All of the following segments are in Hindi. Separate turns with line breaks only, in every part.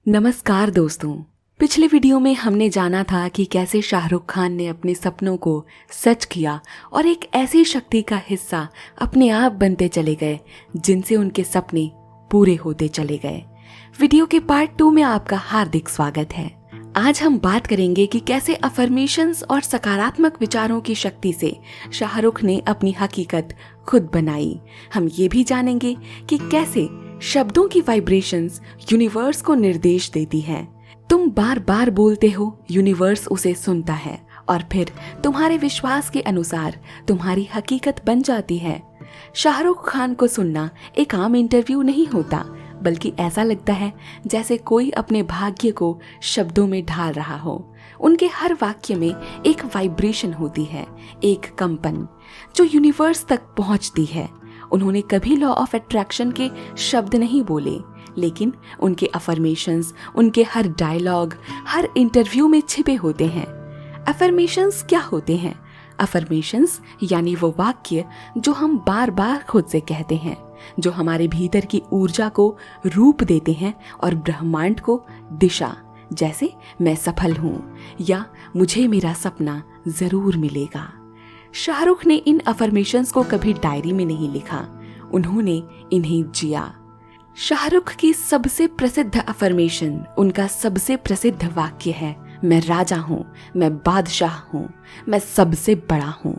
नमस्कार दोस्तों। पिछले वीडियो में हमने जाना था कि कैसे शाहरुख खान ने अपने सपनों को सच किया और एक ऐसी शक्ति का हिस्सा अपने आप बनते चले गए जिनसे उनके सपने पूरे होते चले गए। वीडियो के पार्ट 2 में आपका हार्दिक स्वागत है। आज हम बात करेंगे कि कैसे अफर्मेशंस और सकारात्मक विचारों की शक्ति से शाहरुख ने अपनी हकीकत खुद बनाई। हम ये भी जानेंगे कि कैसे शब्दों की वाइब्रेशंस यूनिवर्स को निर्देश देती हैं। तुम बार बार बोलते हो, यूनिवर्स उसे सुनता है और फिर तुम्हारे विश्वास के अनुसार तुम्हारी हकीकत बन जाती है। शाहरुख खान को सुनना एक आम इंटरव्यू नहीं होता, बल्कि ऐसा लगता है जैसे कोई अपने भाग्य को शब्दों में ढाल रहा हो। उनके हर वाक्य में एक वाइब्रेशन होती है, एक कंपन जो यूनिवर्स तक पहुंचती है। उन्होंने कभी लॉ ऑफ अट्रैक्शन के शब्द नहीं बोले, लेकिन उनके अफर्मेशंस, उनके हर डायलॉग, हर इंटरव्यू में छिपे होते हैं। अफर्मेशंस क्या होते हैं? अफर्मेशंस यानी वो वाक्य जो हम बार बार खुद से कहते हैं, जो हमारे भीतर की ऊर्जा को रूप देते हैं और ब्रह्मांड को दिशा, जैसे मैं सफल हूँ या मुझे मेरा सपना जरूर मिलेगा। शाहरुख ने इन अफर्मेशंस को कभी डायरी में नहीं लिखा, उन्होंने इन्हें जिया। शाहरुख की सबसे प्रसिद्ध अफर्मेशन, उनका सबसे प्रसिद्ध वाक्य है, मैं राजा हूँ, मैं बादशाह हूँ, मैं सबसे बड़ा हूँ।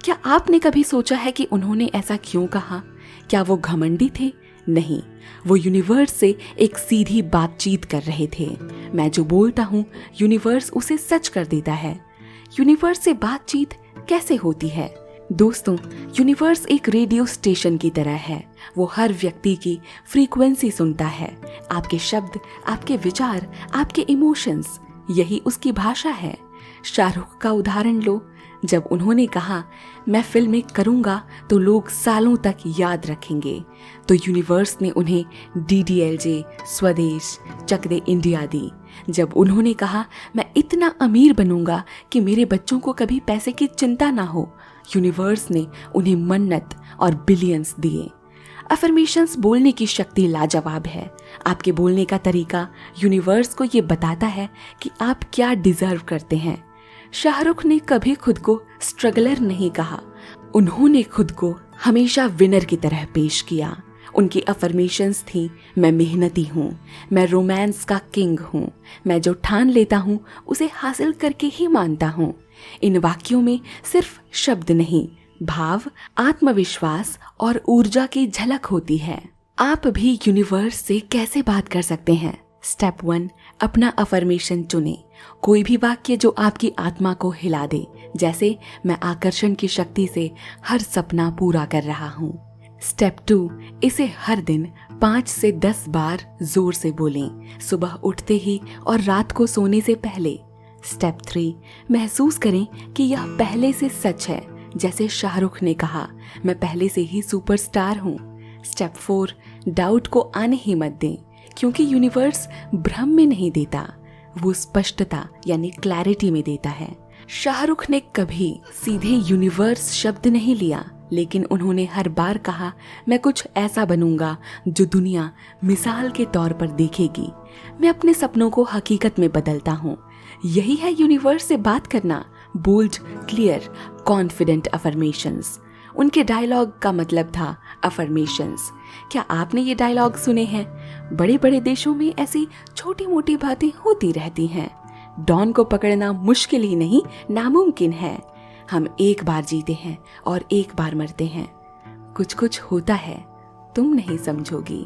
क्या आपने कभी सोचा है कि उन्होंने ऐसा क्यों कहा? क्या वो घमंडी थे? नहीं, वो यूनिवर्स से एक सीधी बातचीत कर रहे थे। मैं जो बोलता हूँ यूनिवर्स उसे सच कर देता है। यूनिवर्स से बातचीत कैसे होती है? दोस्तों, यूनिवर्स एक रेडियो स्टेशन की तरह है। वो हर व्यक्ति की फ्रीक्वेंसी सुनता है। आपके शब्द, आपके विचार, इमोशंस, इमोशंस, यही उसकी भाषा है। शाहरुख का उदाहरण लो। जब उन्होंने कहा मैं फिल्में करूंगा तो लोग सालों तक याद रखेंगे, तो यूनिवर्स ने उन्हें DDLJ, स्वदेश, चक दे इंडिया दी। जब उन्होंने कहा मैं इतना अमीर बनूंगा कि मेरे बच्चों को कभी पैसे की चिंता ना हो, यूनिवर्स ने उन्हें मन्नत और बिलियंस दिए। अफर्मेशंस बोलने की शक्ति लाजवाब है। आपके बोलने का तरीका यूनिवर्स को ये बताता है कि आप क्या डिजर्व करते हैं। शाहरुख ने कभी खुद को स्ट्रगलर नहीं कहा, उन्होंने खुद को हमेशा विनर की तरह पेश किया। उनकी अफर्मेशंस थी, मैं मेहनती हूँ, मैं रोमांस का किंग हूँ, मैं जो ठान लेता हूँ उसे हासिल करके ही मानता हूँ। इन वाक्यों में सिर्फ शब्द नहीं, भाव, आत्मविश्वास और ऊर्जा की झलक होती है। आप भी यूनिवर्स से कैसे बात कर सकते हैं? स्टेप 1, अपना अफर्मेशन चुनें। कोई भी वाक्य जो आपकी आत्मा को हिला दे, जैसे मैं आकर्षण की शक्ति से हर सपना पूरा कर रहा हूँ। स्टेप 2, इसे हर दिन 5 से 10 बार जोर से बोलें, सुबह उठते ही और रात को सोने से पहले। स्टेप 3, महसूस करें कि यह पहले से सच है, जैसे शाहरुख ने कहा मैं पहले से ही सुपरस्टार हूँ। स्टेप 4, डाउट को आने ही मत दें, क्योंकि यूनिवर्स भ्रम में नहीं देता, वो स्पष्टता यानी क्लैरिटी में देता है। शाहरुख ने कभी सीधे यूनिवर्स शब्द नहीं लिया, लेकिन उन्होंने हर बार कहा मैं कुछ ऐसा बनूंगा जो दुनिया मिसाल के तौर पर देखेगी। मैं अपने सपनों को हकीकत में बदलता हूँ। यही है यूनिवर्स से बात करना। Bold, clear, confident affirmations. उनके डायलॉग का मतलब था अफर्मेशंस। क्या आपने ये डायलॉग सुने हैं? बड़े बड़े देशों में ऐसी छोटी मोटी बातें होती रहती हैं। डॉन को पकड़ना मुश्किल ही नहीं, नामुमकिन है। हम एक बार जीते हैं और एक बार मरते हैं। कुछ कुछ होता है, तुम नहीं समझोगी।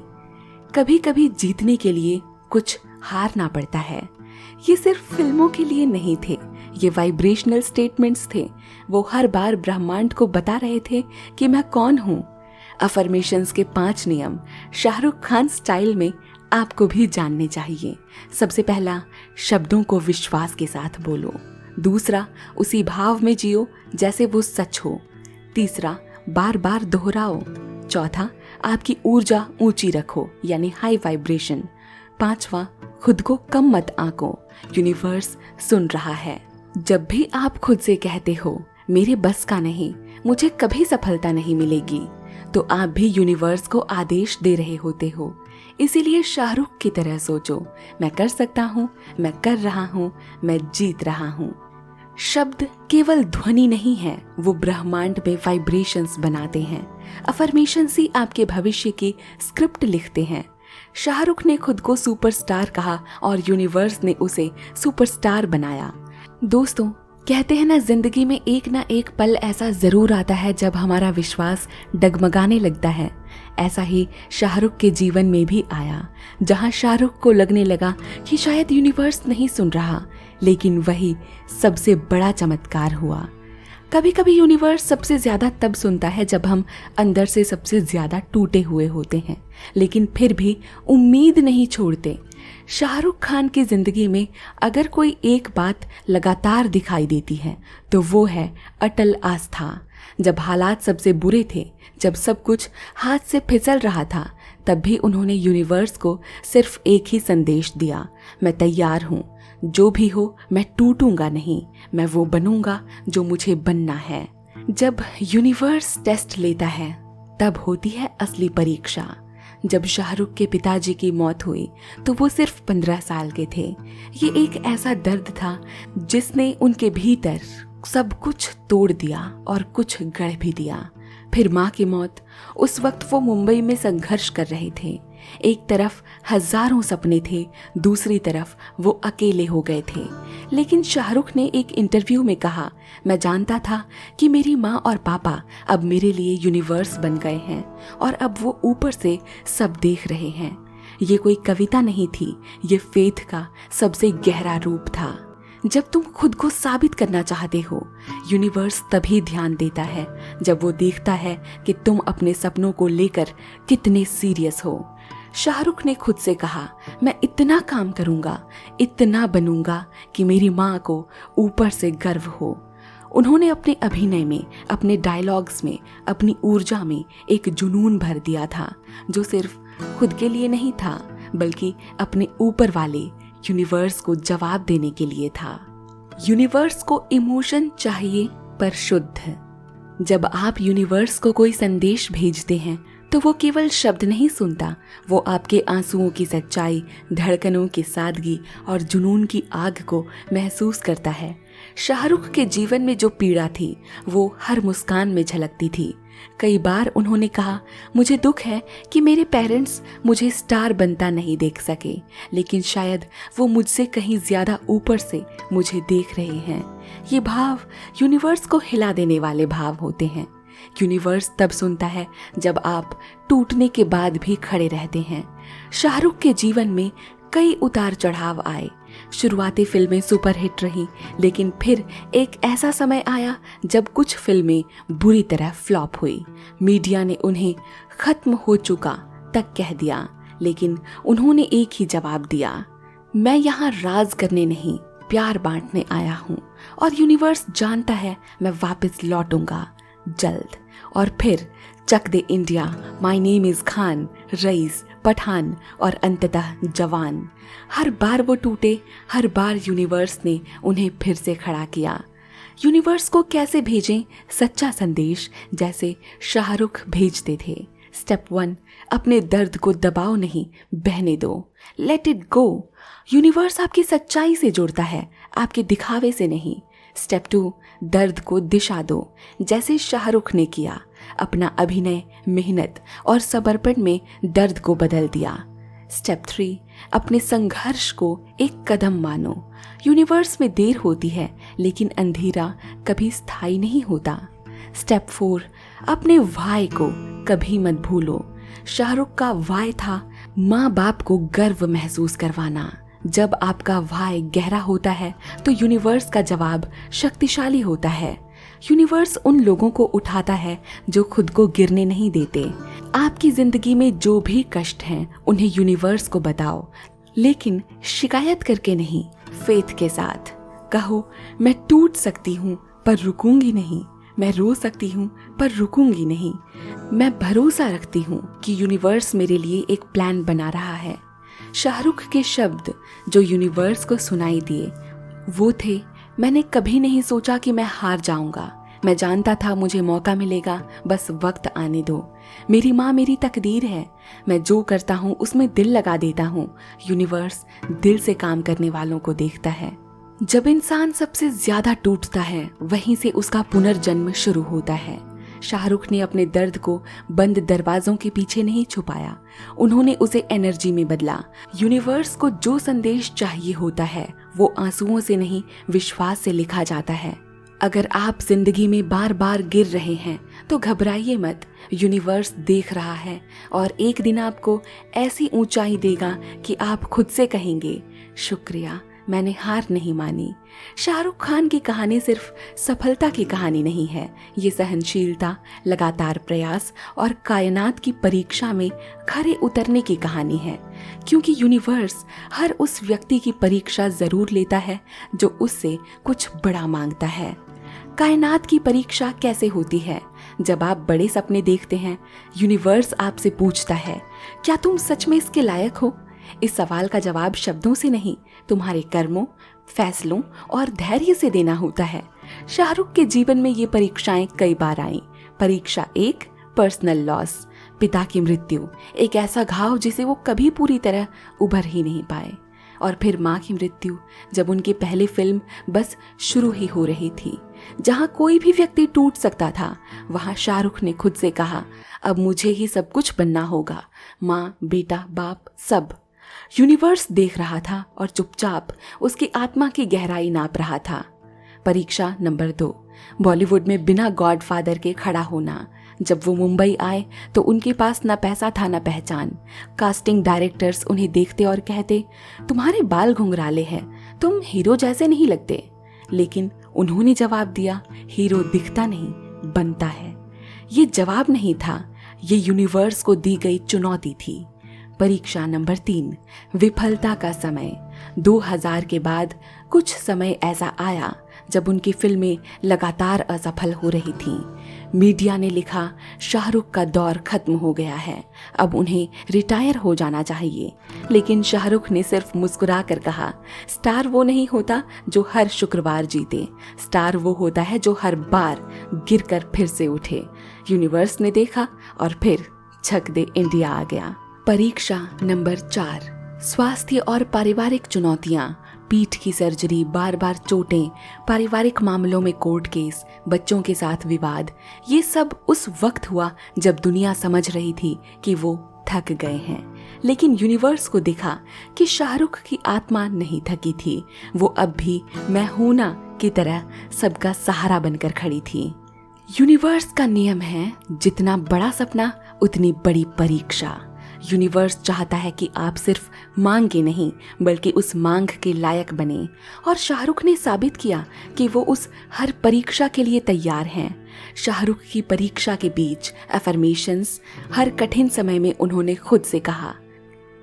कभी कभी जीतने के लिए कुछ हारना पड़ता है। ये सिर्फ फिल्मों के लिए नहीं थे, ये वाइब्रेशनल स्टेटमेंट्स थे। वो हर बार ब्रह्मांड को बता रहे थे कि मैं कौन हूँ। अफर्मेशंस के 5 नियम शाहरुख खान स्टाइल में आपको भी जानने चाहिए। सबसे पहला, शब्दों को विश्वास के साथ बोलो। दूसरा, उसी भाव में जियो जैसे वो सच हो। तीसरा, बार बार दोहराओ। चौथा, आपकी ऊर्जा ऊंची रखो यानी हाई वाइब्रेशन। 5वां, खुद को कम मत आंको, यूनिवर्स सुन रहा है। जब भी आप खुद से कहते हो मेरे बस का नहीं, मुझे कभी सफलता नहीं मिलेगी, तो आप भी यूनिवर्स को आदेश दे रहे होते हो इसीलिए शाहरुख की तरह सोचो, मैं कर सकता हूँ, मैं कर रहा हूँ, मैं जीत रहा हूँ। शब्द केवल ध्वनि नहीं है, वो ब्रह्मांड में वाइब्रेशंस बनाते हैं। अफर्मेशंस ही आपके भविष्य की स्क्रिप्ट लिखते हैं। शाहरुख ने खुद को सुपरस्टार कहा और यूनिवर्स ने उसे सुपरस्टार बनाया। दोस्तों, कहते हैं ना, जिंदगी में एक ना एक पल ऐसा जरूर आता है जब हमारा विश्वास डगमगाने लगता है। ऐसा ही शाहरुख के जीवन में भी आया, जहां शाहरुख को लगने लगा कि शायद यूनिवर्स नहीं सुन रहा, लेकिन वही सबसे बड़ा चमत्कार हुआ। कभी कभी यूनिवर्स सबसे ज्यादा तब सुनता है जब हम अंदर से सबसे ज्यादा टूटे हुए होते हैं, लेकिन फिर भी उम्मीद नहीं छोड़ते। शाहरुख खान की जिंदगी में अगर कोई एक बात लगातार दिखाई देती है तो वो है अटल आस्था। जब हालात सबसे बुरे थे, जब सब कुछ हाथ से फिसल रहा था, तब भी उन्होंने यूनिवर्स को सिर्फ एक ही संदेश दिया, मैं तैयार हूँ, जो भी हो मैं टूटूंगा नहीं, मैं वो बनूंगा जो मुझे बनना है। जब यूनिवर्स टेस्ट लेता है तब होती है असली परीक्षा। जब शाहरुख के पिताजी की मौत हुई तो वो सिर्फ 15 साल के थे। ये एक ऐसा दर्द था जिसने उनके भीतर सब कुछ तोड़ दिया और कुछ गढ़ भी दिया। फिर माँ की मौत, उस वक्त वो मुंबई में संघर्ष कर रहे थे। एक तरफ हजारों सपने थे, दूसरी तरफ वो अकेले हो गए थे। लेकिन शाहरुख ने एक इंटरव्यू में कहा, मैं जानता था कि मेरी माँ और पापा अब मेरे लिए यूनिवर्स बन गए हैं और अब वो ऊपर से सब देख रहे हैं। ये कोई कविता नहीं थी, ये फेथ का सबसे गहरा रूप था। जब तुम खुद को साबित करना चाहते हो, यूनिवर्स तभी ध्यान देता है जब वो देखता है कि तुम अपने सपनों को लेकर कितने सीरियस हो। शाहरुख ने खुद से कहा, मैं इतना काम करूंगा, इतना बनूंगा कि मेरी माँ को ऊपर से गर्व हो। उन्होंने अपने अभिनय में, अपने डायलॉग्स में, अपनी ऊर्जा में एक जुनून भर दिया था जो सिर्फ खुद के लिए नहीं था, बल्कि अपने ऊपर वाले यूनिवर्स को जवाब देने के लिए था। यूनिवर्स को इमोशन चाहिए पर शुद्ध। जब आप यूनिवर्स को कोई संदेश भेजते हैं तो वो केवल शब्द नहीं सुनता, वो आपके आंसुओं की सच्चाई, धड़कनों की सादगी और जुनून की आग को महसूस करता है। शाहरुख के जीवन में जो पीड़ा थी वो हर मुस्कान में झलकती थी। कई बार उन्होंने कहा, मुझे दुख है कि मेरे पेरेंट्स मुझे स्टार बनता नहीं देख सके, लेकिन शायद वो मुझसे कहीं ज्यादा ऊपर से मुझे देख रहे हैं। ये भाव यूनिवर्स को हिला देने वाले भाव होते हैं। यूनिवर्स तब सुनता है जब आप टूटने के बाद भी खड़े रहते हैं। शाहरुख के जीवन में कई उतार चढ़ाव आए। शुरुआती फिल्में सुपरहिट रहीं, लेकिन फिर एक ऐसा समय आया जब कुछ फिल्में बुरी तरह फ्लॉप हुई। मीडिया ने उन्हें खत्म हो चुका तक कह दिया, लेकिन उन्होंने एक ही जवाब दिया, मैं यहाँ राज करने नहीं, प्यार बांटने आया हूँ और यूनिवर्स जानता है मैं वापस लौटूंगा जल्द। और फिर Chak De India, my name is Khan, Raees, Pathaan और अंततः जवान। हर बार वो टूटे, हर बार यूनिवर्स ने उन्हें फिर से खड़ा किया। यूनिवर्स को कैसे भेजें सच्चा संदेश, जैसे शाहरुख भेजते थे। स्टेप 1, अपने दर्द को दबाओ नहीं, बहने दो, लेट इट गो। यूनिवर्स आपकी सच्चाई से जुड़ता है, आपके दिखावे से नहीं। स्टेप 2, दर्द को दिशा दो, जैसे शाहरुख ने किया। अपना अभिनय, मेहनत और समर्पण में दर्द को बदल दिया। स्टेप 3, अपने संघर्ष को एक कदम मानो। यूनिवर्स में देर होती है, लेकिन अंधेरा कभी स्थायी नहीं होता। स्टेप 4, अपने वाय को कभी मत भूलो। शाहरुख का वाय था माँ बाप को गर्व महसूस करवाना। जब आपका वाय गहरा होता है तो यूनिवर्स का जवाब शक्तिशाली होता है। यूनिवर्स उन लोगों को उठाता है जो खुद को गिरने नहीं देते। आपकी जिंदगी में जो भी कष्ट हैं उन्हें यूनिवर्स को बताओ, लेकिन शिकायत करके नहीं, फेथ के साथ। कहो, मैं टूट सकती हूँ पर रुकूंगी नहीं, मैं रो सकती हूँ पर रुकूंगी नहीं। मैं भरोसा रखती हूँ कि यूनिवर्स मेरे लिए एक प्लान बना रहा है। शाहरुख के शब्द जो यूनिवर्स को सुनाई दिए वो थे, मैंने कभी नहीं सोचा कि मैं हार जाऊंगा, मैं जानता था मुझे मौका मिलेगा, बस वक्त आने दो। मेरी माँ मेरी तकदीर है, मैं जो करता हूँ उसमें दिल लगा देता हूँ। यूनिवर्स दिल से काम करने वालों को देखता है। जब इंसान सबसे ज्यादा टूटता है, वहीं से उसका पुनर्जन्म शुरू होता है। शाहरुख ने अपने दर्द को बंद दरवाजों के पीछे नहीं छुपाया, उन्होंने उसे एनर्जी में बदला। यूनिवर्स को जो संदेश चाहिए होता है वो आंसुओं से नहीं, विश्वास से लिखा जाता है। अगर आप जिंदगी में बार बार गिर रहे हैं तो घबराइए मत, यूनिवर्स देख रहा है और एक दिन आपको ऐसी ऊंचाई देगा कि आप खुद से कहेंगे, शुक्रिया, मैंने हार नहीं मानी। शाहरुख खान की कहानी सिर्फ सफलता की कहानी नहीं है, ये सहनशीलता, लगातार प्रयास और कायनात की परीक्षा में खरे उतरने की कहानी है। क्योंकि यूनिवर्स हर उस व्यक्ति की परीक्षा जरूर लेता है जो उससे कुछ बड़ा मांगता है। कायनात की परीक्षा कैसे होती है? जब आप बड़े सपने देखते हैं, यूनिवर्स आपसे पूछता है, क्या तुम सच में इसके लायक हो? इस सवाल का जवाब शब्दों से नहीं, तुम्हारे कर्मों, फैसलों और धैर्य से देना होता है। शाहरुख के जीवन में ये परीक्षाएं कई बार आईं। परीक्षा 1, पर्सनल लॉस, पिता की मृत्यु, एक ऐसा घाव जिसे वो कभी पूरी तरह उभर ही नहीं पाए। और फिर माँ की मृत्यु, जब उनकी पहली फिल्म बस शुरू ही हो रही थी। जहाँ कोई भी व्यक्ति टूट सकता था, वहाँ शाहरुख ने खुद से कहा, अब मुझे ही सब कुछ बनना होगा, माँ, बेटा, बाप, सब। यूनिवर्स देख रहा था और चुपचाप उसकी आत्मा की गहराई नाप रहा था। परीक्षा नंबर 2, बॉलीवुड में बिना गॉडफादर के खड़ा होना। जब वो मुंबई आए तो उनके पास ना पैसा था ना पहचान। कास्टिंग डायरेक्टर्स उन्हें देखते और कहते, तुम्हारे बाल घुंघराले हैं, तुम हीरो जैसे नहीं लगते। लेकिन उन्होंने जवाब दिया, हीरो दिखता नहीं, बनता है। ये जवाब नहीं था, ये यूनिवर्स को दी गई चुनौती थी। परीक्षा नंबर 3, विफलता का समय। 2000 के बाद कुछ समय ऐसा आया जब उनकी फिल्में लगातार असफल हो रही थीं। मीडिया ने लिखा, शाहरुख का दौर खत्म हो गया है, अब उन्हें रिटायर हो जाना चाहिए। लेकिन शाहरुख ने सिर्फ मुस्कुरा कर कहा, स्टार वो नहीं होता जो हर शुक्रवार जीते, स्टार वो होता है जो हर बार गिरकर फिर से उठे। यूनिवर्स ने देखा और फिर छक दे इंडिया आ गया। परीक्षा नंबर 4, स्वास्थ्य और पारिवारिक चुनौतियां। पीठ की सर्जरी, बार बार चोटें, पारिवारिक मामलों में कोर्ट केस, बच्चों के साथ विवाद, ये सब उस वक्त हुआ जब दुनिया समझ रही थी कि वो थक गए हैं। लेकिन यूनिवर्स को दिखा कि शाहरुख की आत्मा नहीं थकी थी, वो अब भी मैं हूं ना की तरह सबका सहारा बनकर खड़ी थी। यूनिवर्स का नियम है, जितना बड़ा सपना उतनी बड़ी परीक्षा। यूनिवर्स चाहता है कि आप सिर्फ मांगे नहीं, बल्कि उस मांग के लायक बने। और शाहरुख ने साबित किया कि वो उस हर परीक्षा के लिए तैयार हैं। शाहरुख की परीक्षा के बीच अफर्मेशंस, हर कठिन समय में उन्होंने खुद से कहा,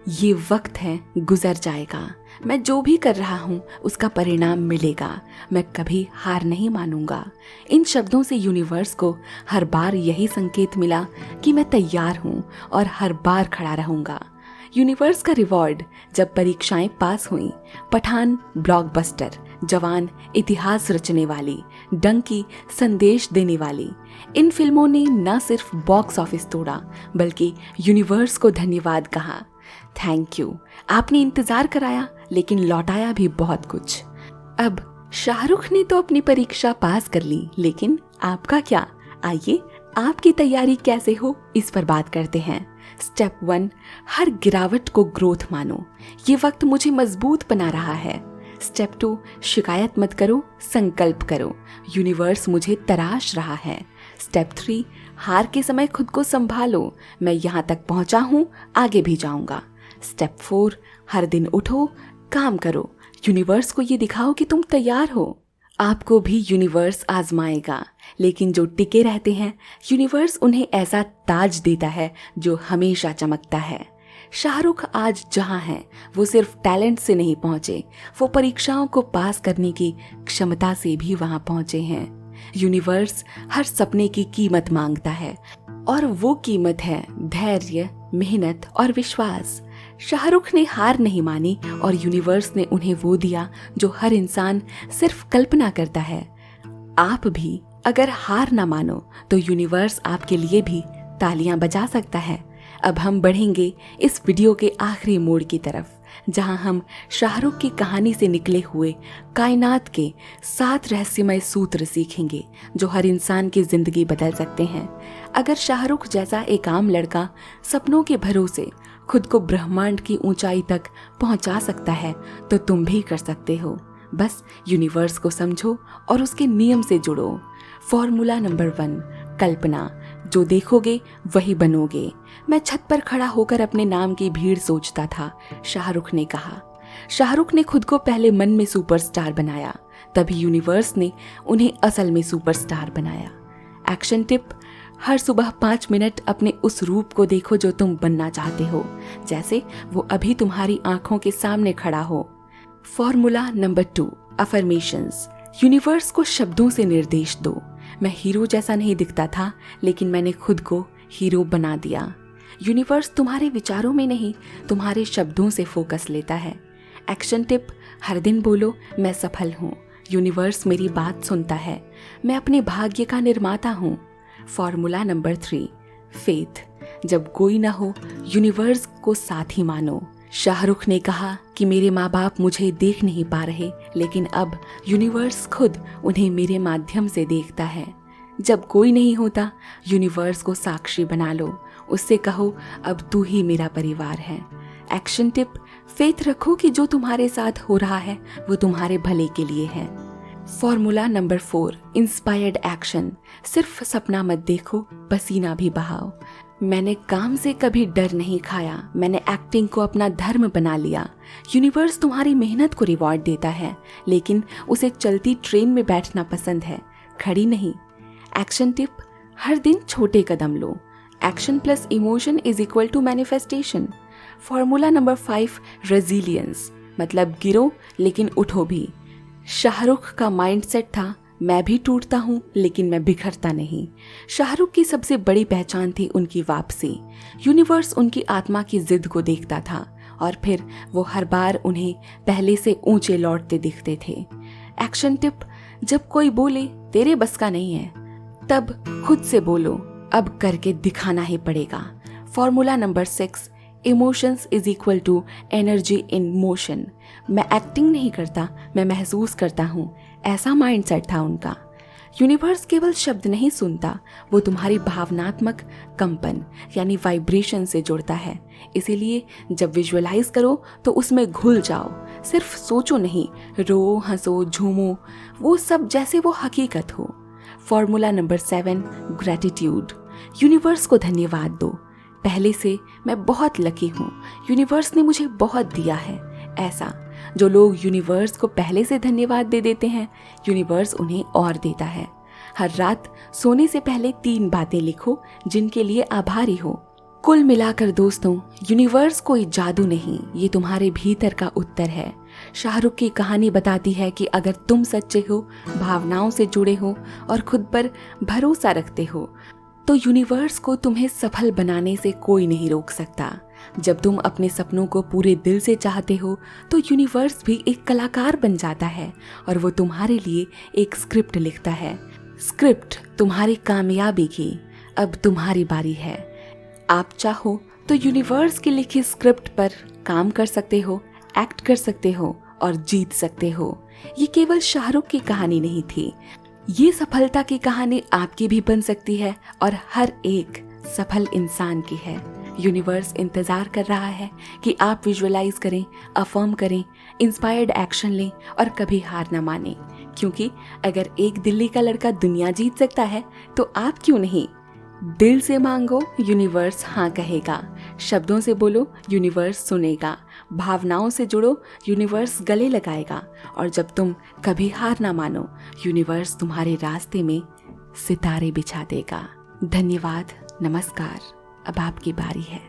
ये वक्त है, गुजर जाएगा, मैं जो भी कर रहा हूँ उसका परिणाम मिलेगा, मैं कभी हार नहीं मानूंगा। इन शब्दों से यूनिवर्स को हर बार यही संकेत मिला कि मैं तैयार हूँ और हर बार खड़ा रहूंगा। यूनिवर्स का रिवॉर्ड जब परीक्षाएं पास हुईं, पठान ब्लॉकबस्टर, जवान इतिहास रचने वाली, डंकी संदेश देने वाली, इन फिल्मों ने न सिर्फ बॉक्स ऑफिस तोड़ा बल्कि यूनिवर्स को धन्यवाद कहा। थैंक यू, आपने इंतजार कराया लेकिन लौटाया भी बहुत कुछ। अब शाहरुख ने तो अपनी परीक्षा पास कर ली, लेकिन आपका क्या? आइए आपकी तैयारी कैसे हो इस पर बात करते हैं। स्टेप 1, हर गिरावट को ग्रोथ मानो, ये वक्त मुझे मजबूत बना रहा है। स्टेप 2, शिकायत मत करो, संकल्प करो, यूनिवर्स मुझे तराश रहा है। स्टेप 3, हार के समय खुद को संभालो, मैं यहाँ तक पहुँचा हूँ, आगे भी जाऊँगा। स्टेप 4, हर दिन उठो, काम करो, यूनिवर्स को ये दिखाओ कि तुम तैयार हो। आपको भी यूनिवर्स आजमाएगा, लेकिन जो टिके रहते हैं, यूनिवर्स उन्हें ऐसा ताज देता है जो हमेशा चमकता है। शाहरुख आज जहां हैं, वो सिर्फ टैलेंट से नहीं पहुंचे, वो परीक्षाओं को पास करने की क्षमता से भी वहां पहुंचे हैं। यूनिवर्स हर सपने की कीमत मांगता है और वो कीमत है धैर्य, मेहनत और विश्वास। शाहरुख ने हार नहीं मानी और यूनिवर्स ने उन्हें वो दिया जो हर इंसान सिर्फ कल्पना करता है। आप भी अगर हार ना मानो तो यूनिवर्स आपके लिए भी तालियां बजा सकता है। अब हम बढ़ेंगे इस वीडियो के आखिरी मोड़ की तरफ, जहां हम शाहरुख की कहानी से निकले हुए कायनात के 7 रहस्यमय सूत्र सीखेंगे जो हर इंसान की जिंदगी बदल सकते हैं। अगर शाहरुख जैसा एक आम लड़का सपनों के भरोसे खुद को ब्रह्मांड की ऊंचाई तक पहुंचा सकता है तो तुम भी कर सकते हो। बस यूनिवर्स को समझो और उसके नियम से जुड़ो। फॉर्मूला नंबर 1, कल्पना। जो देखोगे वही बनोगे। मैं छत पर खड़ा होकर अपने नाम की भीड़ सोचता था, शाहरुख ने कहा। शाहरुख ने खुद को पहले मन में सुपरस्टार बनाया, तभी यूनिवर्स ने उन्हें असल में सुपरस्टार बनाया। एक्शन टिप: हर सुबह 5 मिनट अपने उस रूप को देखो जो तुम बनना चाहते हो, जैसे वो अभी तुम्हारी आंखों के सामने खड़ा हो। Formula number 2, affirmations. यूनिवर्स को शब्दों से निर्देश दो। मैं हीरो जैसा नहीं दिखता था, लेकिन मैंने खुद को हीरो बना दिया। यूनिवर्स तुम्हारे विचारों में नहीं, तुम्हारे शब्दों से फोकस लेता है। एक्शन टिप: हर दिन बोलो, मैं सफल हूँ, यूनिवर्स मेरी बात सुनता है, मैं अपने भाग्य का निर्माता हूँ। Formula number 3, faith. जब कोई ना हो, यूनिवर्स को साथी मानो। शाहरुख ने कहा कि मेरे माँ बाप मुझे देख नहीं पा रहे, लेकिन अब यूनिवर्स खुद उन्हें मेरे माध्यम से देखता है। जब कोई नहीं होता, यूनिवर्स को साक्षी बना लो, उससे कहो अब तू ही मेरा परिवार है। एक्शन टिप: फेथ रखो कि जो तुम्हारे साथ हो रहा है वो तुम्हारे भले के लिए है। Formula number 4, inspired action. सिर्फ सपना मत देखो, पसीना भी बहाओ। मैंने काम से कभी डर नहीं खाया, मैंने एक्टिंग को अपना धर्म बना लिया। यूनिवर्स तुम्हारी मेहनत को रिवॉर्ड देता है, लेकिन उसे चलती ट्रेन में बैठना पसंद है, खड़ी नहीं। एक्शन टिप: हर दिन छोटे कदम लो। Action plus emotion is equal to manifestation. Formula number 5, resilience. मतलब गिरो लेकिन उठो भी। शाहरुख का माइंडसेट था, मैं भी टूटता हूँ लेकिन मैं बिखरता नहीं। शाहरुख की सबसे बड़ी पहचान थी उनकी वापसी। यूनिवर्स उनकी आत्मा की जिद को देखता था और फिर वो हर बार उन्हें पहले से ऊंचे लौटते दिखते थे। एक्शन टिप: जब कोई बोले तेरे बस का नहीं है, तब खुद से बोलो अब करके दिखाना ही पड़ेगा। Formula number 6, emotions is equal to energy in motion. मैं एक्टिंग नहीं करता, मैं महसूस करता हूँ, ऐसा माइंडसेट था उनका। यूनिवर्स केवल शब्द नहीं सुनता, वो तुम्हारी भावनात्मक कंपन यानी वाइब्रेशन से जुड़ता है। इसीलिए जब विजुअलाइज करो तो उसमें घुल जाओ, सिर्फ सोचो नहीं, रो, हंसो, झूमो, वो सब जैसे वो हकीकत हो। Formula number 7, gratitude. यूनिवर्स को धन्यवाद दो। पहले से मैं बहुत लकी हूँ, यूनिवर्स ने मुझे बहुत दिया है। ऐसा जो लोग यूनिवर्स को पहले से धन्यवाद दे देते हैं, यूनिवर्स उन्हें और देता है। हर रात सोने से पहले 3 बातें लिखो जिनके लिए आभारी हो। कुल मिलाकर दोस्तों, यूनिवर्स कोई जादू नहीं, ये तुम्हारे भीतर का उत्तर है। शाहरुख की कहानी बताती है कि अगर तुम सच्चे हो, भावनाओं से जुड़े हो और खुद पर भरोसा रखते हो, तो यूनिवर्स को तुम्हें सफल बनाने से कोई नहीं रोक सकता। जब तुम अपने सपनों को पूरे दिल से चाहते हो तो यूनिवर्स भी एक कलाकार बन जाता है और वो तुम्हारे लिए एक स्क्रिप्ट लिखता है। स्क्रिप्ट तुम्हारी कामयाबी की, अब तुम्हारी बारी है। आप चाहो तो यूनिवर्स की लिखी स्क्रिप्ट पर काम कर सकते हो, एक्ट कर सकते हो और जीत सकते हो। ये केवल शाहरुख की कहानी नहीं थी, ये सफलता की कहानी आपकी भी बन सकती है और हर एक सफल इंसान की है। यूनिवर्स इंतजार कर रहा है कि आप विजुअलाइज करें, अफर्म करें, इंस्पायर्ड एक्शन लें और कभी हार ना माने, क्योंकि अगर एक दिल्ली का लड़का दुनिया जीत सकता है तो आप क्यों नहीं। दिल से मांगो, यूनिवर्स हाँ कहेगा। शब्दों से बोलो, यूनिवर्स सुनेगा। भावनाओं से जुड़ो, यूनिवर्स गले लगाएगा। और जब तुम कभी हार ना मानो, यूनिवर्स तुम्हारे रास्ते में सितारे बिछा देगा। धन्यवाद, नमस्कार। अब आपकी बारी है।